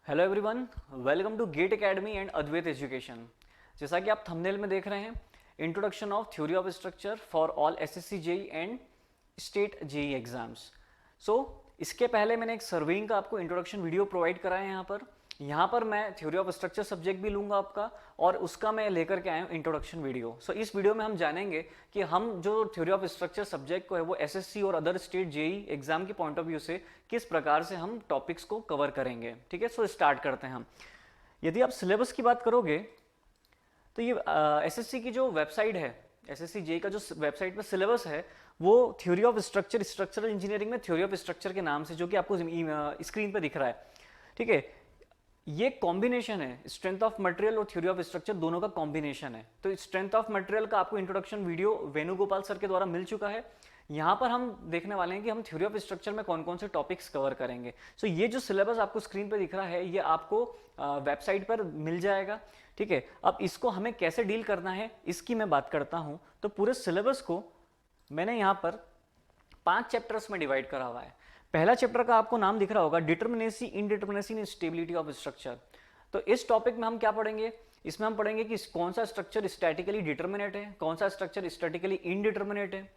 Hello everyone, welcome to GATE Academy and Advait Education. जैसा कि आप थंबनेल में देख रहे हैं, introduction of theory of structure for all SSC JE and state JE exams. So इसके पहले मैंने एक सर्वेइंग का आपको इंट्रोडक्शन वीडियो प्रोवाइड करा है। यहाँ पर मैं थ्योरी ऑफ स्ट्रक्चर सब्जेक्ट भी लूंगा आपका, और उसका मैं लेकर के आया हूँ इंट्रोडक्शन वीडियो। सो इस वीडियो में हम जानेंगे कि हम जो थ्योरी ऑफ स्ट्रक्चर सब्जेक्ट को है वो एसएससी और अदर स्टेट जेई एग्जाम के पॉइंट ऑफ व्यू से किस प्रकार से हम टॉपिक्स को कवर करेंगे। ठीक है, सो स्टार्ट करते हैं हम। यदि आप सिलेबस की बात करोगे तो ये एसएससी की जो वेबसाइट है, एसएससी जेई का जो वेबसाइट पर सिलेबस है वो theory of structure, structural engineering में थ्योरी ऑफ स्ट्रक्चर के नाम से, जो कि आपको स्क्रीन पर दिख रहा है। ठीक है, ये कॉम्बिनेशन है, स्ट्रेंथ ऑफ मटेरियल और थ्योरी ऑफ स्ट्रक्चर दोनों का कॉम्बिनेशन है। तो स्ट्रेंथ ऑफ मटेरियल का आपको इंट्रोडक्शन वीडियो वेणुगोपाल सर के द्वारा मिल चुका है। यहाँ पर हम देखने वाले हैं कि हम थ्योरी ऑफ स्ट्रक्चर में कौन कौन से टॉपिक्स कवर करेंगे। सो ये जो सिलेबस आपको स्क्रीन पर दिख रहा है ये आपको वेबसाइट पर मिल जाएगा। ठीक है, अब इसको हमें कैसे डील करना है इसकी मैं बात करता हूँ। तो पूरे सिलेबस को मैंने यहाँ पर 5 चैप्टर्स में डिवाइड करा हुआ है। पहला चैप्टर का आपको नाम दिख रहा होगा, determinacy, indeterminacy and stability of structure. तो इस टॉपिक में हम क्या पढ़ेंगे, इसमें हम पढ़ेंगे कि कौन सा स्ट्रक्चर स्टैटिकली डिटर्मिनेट है, कौन सा स्ट्रक्चर स्टैटिकली इनडिटर्मिनेट है।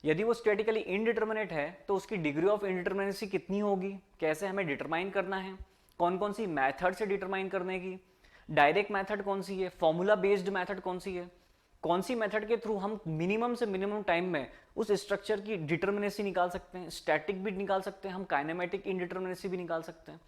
यदि वो स्टैटिकली इनडिटर्मिनेट है तो उसकी डिग्री ऑफ इनडिटर्मिनेसी कितनी होगी, कैसे हमें डिटरमाइन करना है, कौन कौन सी मैथड से डिटरमाइन करने की, डायरेक्ट मैथड कौन सी है, फॉर्मूला बेस्ड मैथड कौन सी है, कौन सी मेथड के थ्रू हम मिनिमम से मिनिमम टाइम में उस स्ट्रक्चर की डिटर्मिनेसी निकाल सकते हैं, स्टैटिक भी निकाल सकते हैं, हम काइनेमेटिक इनडिटर्मिनेसी भी निकाल सकते हैं।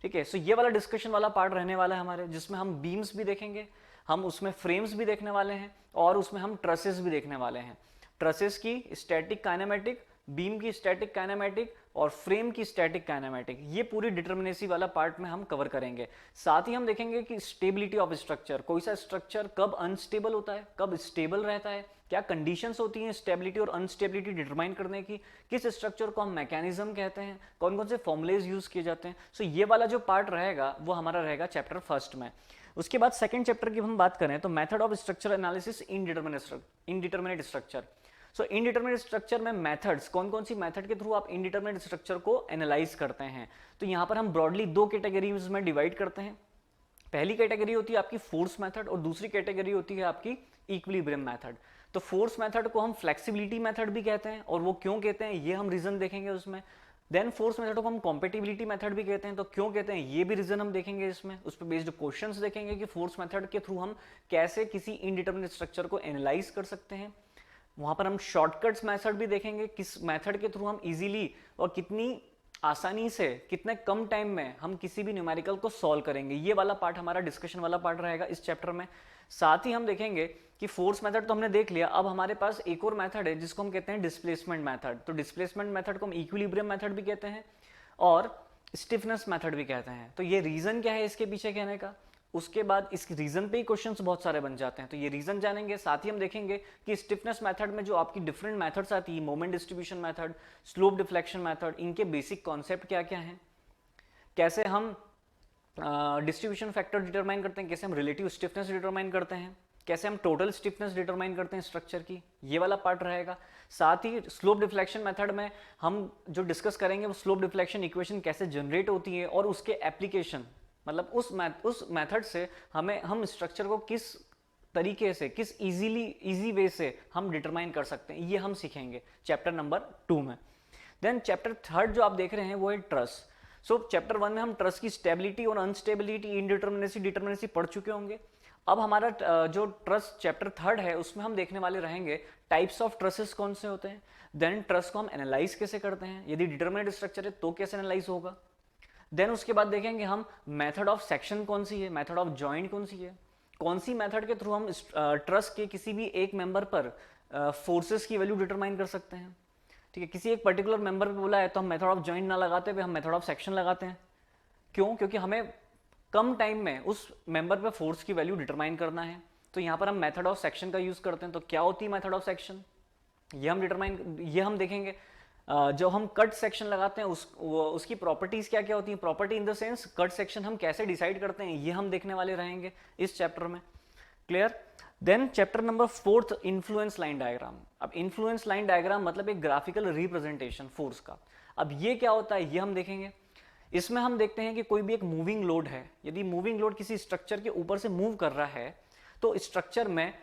ठीक है, सो ये वाला डिस्कशन वाला पार्ट रहने वाला है हमारे, जिसमें हम बीम्स भी देखेंगे, हम उसमें फ्रेम्स भी देखने वाले हैं, और उसमें हम ट्रसेस भी देखने वाले हैं। ट्रसेस की स्टैटिक काइनेमेटिक, बीम की स्टैटिक काइनेमेटिक और फ्रेम की स्टैटिक काइनेमेटिक, ये पूरी डिटर्मिनेसी वाला पार्ट में हम कवर करेंगे। साथ ही हम देखेंगे कि स्टेबिलिटी ऑफ स्ट्रक्चर, कोई सा स्ट्रक्चर कब अनस्टेबल होता है, कब स्टेबल रहता है, क्या कंडीशंस होती हैं स्टेबिलिटी और अनस्टेबिलिटी डिटरमाइन करने की, किस स्ट्रक्चर को हम मैकेनिज्म कहते हैं, कौन कौन से फॉर्मुलेज यूज किए जाते हैं। सो ये वाला जो पार्ट रहेगा वो हमारा रहेगा चैप्टर फर्स्ट में। उसके बाद सेकंड चैप्टर की हम बात करें तो method of structure analysis indeterminate structure. So indeterminate structure में मेथड्स, कौन कौन सी मेथड के थ्रू आप इनडिटर्मिनेट स्ट्रक्चर को एनालाइज करते हैं। तो यहाँ पर हम ब्रॉडली 2 कैटेगरीज में डिवाइड करते हैं। पहली कैटेगरी होती है आपकी फोर्स मेथड और दूसरी कैटेगरी होती है आपकी इक्विलिब्रियम मेथड। तो फोर्स मेथड को हम फ्लेक्सिबिलिटी मेथड भी कहते हैं, और वो क्यों कहते हैं ये हम रीजन देखेंगे उसमें। देन फोर्स मेथड को हम कॉम्पेटिबिलिटी मेथड भी कहते हैं, तो क्यों कहते हैं ये भी रीजन हम देखेंगे इसमें। उस पर बेस्ड क्वेश्चंस देखेंगे कि फोर्स मेथड के थ्रू हम कैसे किसी इनडिटर्मिनेट स्ट्रक्चर को एनालाइज कर सकते हैं। वहां पर हम शॉर्टकट्स मेथड भी देखेंगे, किस मेथड के थ्रू हम इजीली और कितनी आसानी से, कितने कम टाइम में हम किसी भी न्यूमेरिकल को सॉल्व करेंगे। ये वाला पार्ट हमारा डिस्कशन वाला पार्ट रहेगा इस चैप्टर में। साथ ही हम देखेंगे कि फोर्स मेथड तो हमने देख लिया, अब हमारे पास एक और मेथड है जिसको हम कहते हैं डिस्प्लेसमेंट मेथड। तो डिस्प्लेसमेंट मेथड को हम इक्विलिब्रियम मेथड भी कहते हैं और स्टिफनेस मेथड भी कहते हैं। तो ये रीजन क्या है इसके पीछे कहने का, उसके बाद इस रीजन पे ही क्वेश्चंस बहुत सारे बन जाते हैं, तो ये रीजन जानेंगे। साथ ही हम देखेंगे कि स्टिफनेस मेथड में जो आपकी डिफरेंट मेथड्स आती है, moment distribution method, slope deflection method, इनके बेसिक कॉन्सेप्ट क्या क्या हैं, कैसे हम डिस्ट्रीब्यूशन फैक्टर डिटरमाइन करते हैं, कैसे हम रिलेटिव स्टिफनेस डिटरमाइन करते हैं, कैसे हम टोटल स्टिफनेस डिटरमाइन करते हैं स्ट्रक्चर की, ये वाला पार्ट रहेगा। साथ ही स्लोप डिफ्लेक्शन मेथड में हम जो डिस्कस करेंगे वो स्लोप डिफ्लेक्शन इक्वेशन कैसे जनरेट होती है और उसके एप्लीकेशन, मतलब उस मेथड से हम स्ट्रक्चर को किस तरीके से, किस इजी वे से हम डिटरमाइन कर सकते हैं, ये हम सीखेंगे चैप्टर नंबर 2 में। देन चैप्टर 3 जो आप देख रहे हैं वो है ट्रस। सो चैप्टर 1 में हम ट्रस की स्टेबिलिटी और अनस्टेबिलिटी, इनडिटर्मिनेसी, डिटर्मिनेसी पढ़ चुके होंगे। अब हमारा जो ट्रस चैप्टर 3 है उसमें हम देखने वाले रहेंगे टाइप्स ऑफ ट्रसेस कौन से होते हैं, देन ट्रस को हम एनालाइज कैसे करते हैं, यदि डिटर्मिनेट स्ट्रक्चर है तो कैसे एनालाइज होगा। देन उसके बाद देखेंगे हम मेथड ऑफ सेक्शन कौन सी है, मेथड ऑफ जॉइंट कौन सी है, कौन सी मेथड के थ्रू हम ट्रस के किसी भी एक मेंबर पर फोर्सेस की वैल्यू डिटरमाइन कर सकते हैं। ठीक है, किसी एक पर्टिकुलर मेंबर पे बोला है तो हम मेथड ऑफ जॉइंट ना लगाते हुए हम मेथड ऑफ सेक्शन लगाते हैं। क्यों, क्योंकि हमें कम टाइम में उस मेंबर पे फोर्स की वैल्यू डिटरमाइन करना है, तो यहाँ पर हम मेथड ऑफ सेक्शन का यूज करते हैं। तो क्या होती है मेथड ऑफ सेक्शन, ये हम देखेंगे। जो हम कट सेक्शन लगाते हैं उसकी प्रॉपर्टीज क्या क्या होती हैं, property in the sense cut section हम कैसे डिसाइड करते हैं, ये हम देखने वाले रहेंगे इस चैप्टर में। Clear. Then chapter number 4 influence line diagram. अब इन्फ्लुएंस लाइन डायग्राम मतलब एक ग्राफिकल रिप्रेजेंटेशन फोर्स का। अब ये क्या होता है ये हम देखेंगे। इसमें हम देखते हैं कि कोई भी एक मूविंग लोड है, यदि मूविंग लोड किसी स्ट्रक्चर के ऊपर से मूव कर रहा है तो स्ट्रक्चर में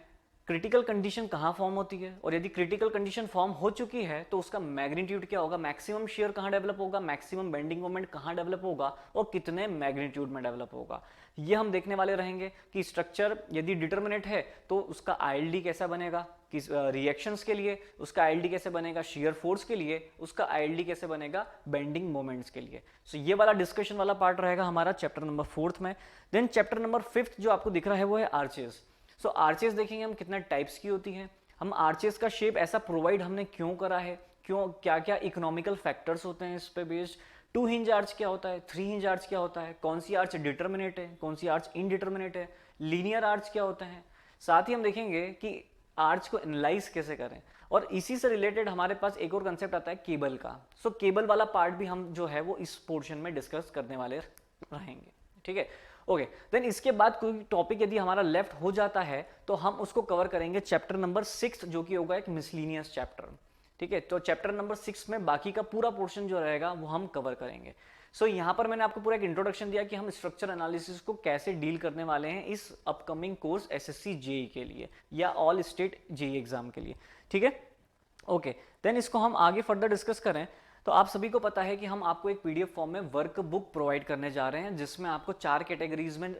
क्रिटिकल कंडीशन कहाँ फॉर्म होती है, और यदि क्रिटिकल कंडीशन फॉर्म हो चुकी है तो उसका मैग्नीट्यूड क्या होगा, मैक्सिमम शेयर कहाँ डेवलप होगा, मैक्सिमम बेंडिंग मोमेंट कहाँ डेवलप होगा और कितने मैग्नीट्यूड में डेवलप होगा। ये हम देखने वाले रहेंगे कि स्ट्रक्चर यदि डिटर्मिनेट है तो उसका आईएलडी कैसा बनेगा, किस रिएक्शंस के लिए उसका आईएलडी कैसे बनेगा, शेयर फोर्स के लिए उसका आईएलडी कैसे बनेगा, बेंडिंग मोमेंट्स के लिए। सो ये वाला डिस्कशन वाला पार्ट रहेगा हमारा चैप्टर नंबर 4 में। देन चैप्टर नंबर 5 जो आपको दिख रहा है वो है आर्चेस। सो आर्चेस देखेंगे हम कितना टाइप्स की होती हैं, हम आर्चेस का शेप ऐसा प्रोवाइड हमने क्यों करा है, क्यों, क्या क्या इकोनॉमिकल फैक्टर्स होते हैं इस पे बेस्ड, 2 हिंज आर्च क्या होता है, 3 हिंज आर्च क्या होता है, कौन सी आर्च डिटर्मिनेट है, कौन सी आर्च इनडिटर्मिनेट है, लीनियर आर्च क्या होता है। साथ ही हम देखेंगे कि आर्च को एनालाइज कैसे करें, और इसी से रिलेटेड हमारे पास एक और कंसेप्ट आता है केबल का। सो केबल वाला पार्ट भी हम जो है वो इस पोर्शन में डिस्कस करने वाले रहेंगे, ठीक है। ओके, देन इसके बाद कोई टॉपिक यदि हमारा लेफ्ट हो जाता है तो हम उसको कवर करेंगे चैप्टर नंबर 6 जो कि होगा एक मिसलिनियस चैप्टर, ठीक है। तो चैप्टर नंबर 6 में बाकी का पूरा पोर्शन जो रहेगा वो हम कवर करेंगे। सो यहाँ पर मैंने आपको पूरा एक इंट्रोडक्शन दिया कि हम स्ट्रक्चर एनालिसिस को कैसे डील करने वाले हैं इस अपकमिंग कोर्स एसएससी जेई के लिए या ऑल स्टेट जेई एग्जाम के लिए, ठीक है। ओके, देन इसको हम आगे फर्दर डिस्कस करें तो आप सभी को पता है कि हम आपको एक पीडीएफ फॉर्म में वर्क बुक प्रोवाइड करने जा रहे हैं जिसमें आपको 4 कैटेगरीज में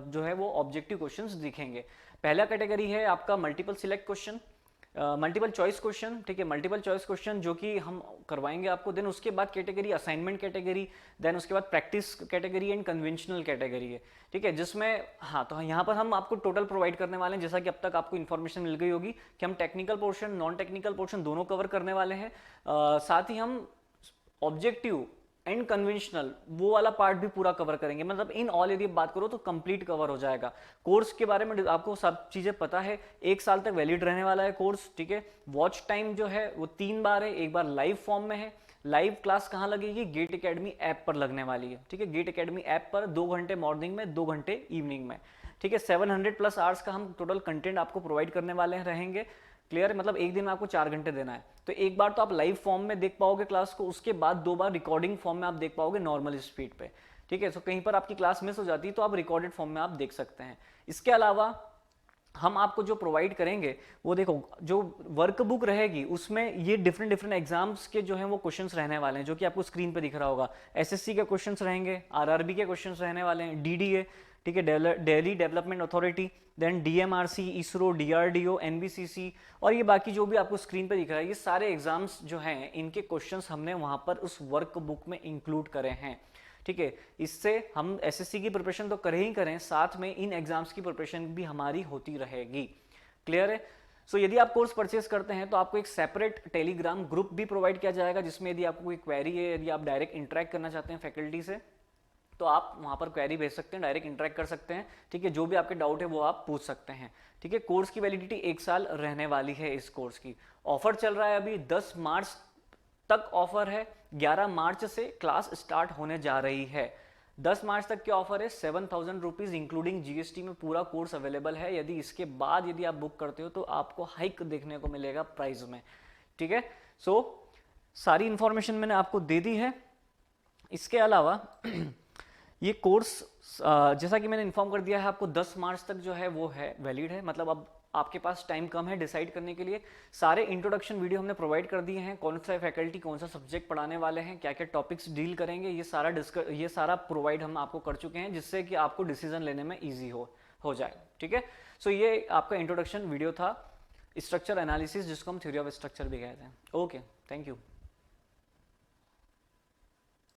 जो है वो ऑब्जेक्टिव क्वेश्चंस दिखेंगे। पहला कैटेगरी है आपका multiple select question, multiple choice question, ठीक है, मल्टीपल चॉइस क्वेश्चन जो कि हम करवाएंगे आपको। देन उसके बाद कैटेगरी असाइनमेंट कैटेगरी, देन उसके बाद practice category and conventional category है, ठीक है, जिसमें हाँ तो यहाँ पर हम आपको टोटल प्रोवाइड करने वाले हैं। जैसा कि अब तक आपको इन्फॉर्मेशन मिल गई होगी कि हम technical portion non technical portion दोनों कवर करने वाले हैं, साथ ही हम ऑब्जेक्टिव एंड कन्वेंशनल वो वाला पार्ट भी पूरा कवर करेंगे। मतलब इन ऑल यदि बात करो तो कंप्लीट कवर हो जाएगा। कोर्स के बारे में आपको सब चीजें पता है, 1 साल तक वैलिड रहने वाला है कोर्स, ठीक है। वॉच टाइम जो है वो 3 बार है, एक बार लाइव फॉर्म में है। लाइव क्लास कहाँ लगेगी, गेट एकेडमी ऐप पर लगने वाली है, ठीक है। गेट एकेडमी ऐप पर 2 घंटे मॉर्निंग में, 2 घंटे इवनिंग में, ठीक है। 700+ आवर्स का हम टोटल कंटेंट आपको प्रोवाइड करने वाले हैं रहेंगे। क्लियर है, मतलब एक दिन में आपको 4 घंटे देना है। तो एक बार तो आप लाइव फॉर्म में देख पाओगे क्लास को, उसके बाद 2 बार रिकॉर्डिंग फॉर्म में आप देख पाओगे नॉर्मल स्पीड पे, ठीक है। तो कहीं पर आपकी क्लास मिस हो जाती है तो आप रिकॉर्डेड फॉर्म में आप देख सकते हैं। इसके अलावा हम आपको जो प्रोवाइड करेंगे वो देखो, जो वर्कबुक रहेगी उसमें ये डिफरेंट एग्जाम्स के जो हैं वो क्वेश्चंस रहने वाले हैं, जो कि आपको स्क्रीन पे दिख रहा होगा। एसएससी के क्वेश्चंस रहेंगे, आरआरबी के क्वेश्चंस रहने वाले हैं, डीडीए, ठीक है, Delhi development authority, then DMRC, ISRO, DRDO, NBCC, और ये बाकी जो भी आपको स्क्रीन पे दिख रहा है ये सारे एग्जाम्स जो हैं इनके क्वेश्चंस हमने वहां पर उस वर्कबुक में इंक्लूड करे हैं, ठीक है। इससे हम एसएससी की प्रिपरेशन तो करें ही करें, साथ में इन एग्जाम्स की प्रिपरेशन भी हमारी होती रहेगी। क्लियर है। सो यदि आप कोर्स परचेस करते हैं तो आपको एक सेपरेट टेलीग्राम ग्रुप भी प्रोवाइड किया जाएगा, जिसमें यदि आपको कोई क्वेरी है, यदि आप डायरेक्ट इंटरेक्ट करना चाहते हैं फैकल्टी से तो आप वहां पर क्वेरी भेज सकते हैं, डायरेक्ट इंटरेक्ट कर सकते हैं, ठीक है। जो भी आपके डाउट है वो आप पूछ सकते हैं, ठीक है। कोर्स की वैलिडिटी 1 साल रहने वाली है इस कोर्स की। ऑफर चल रहा है अभी 10 मार्च तक ऑफर है, 11 मार्च से क्लास स्टार्ट होने जा रही है। 10 मार्च तक के ऑफर है, 7000 रुपीज इंक्लूडिंग जीएसटी में पूरा कोर्स अवेलेबल है। यदि इसके बाद यदि आप बुक करते हो तो आपको हाइक देखने को मिलेगा प्राइस में, ठीक है। सो सारी इंफॉर्मेशन मैंने आपको दे दी है। इसके अलावा ये कोर्स जैसा कि मैंने इन्फॉर्म कर दिया है आपको 10 मार्च तक जो है वो है वैलिड है, मतलब अब आपके पास टाइम कम है डिसाइड करने के लिए। सारे इंट्रोडक्शन वीडियो हमने प्रोवाइड कर दिए हैं, कौन सा फैकल्टी कौन सा सब्जेक्ट पढ़ाने वाले हैं, क्या क्या टॉपिक्स डील करेंगे, ये सारा प्रोवाइड हम आपको कर चुके हैं, जिससे कि आपको डिसीजन लेने में ईजी हो जाए, ठीक है। सो ये आपका इंट्रोडक्शन वीडियो था स्ट्रक्चर एनालिसिस, जिसको हम थ्योरी ऑफ स्ट्रक्चर भी कहते हैं। Okay, thank you.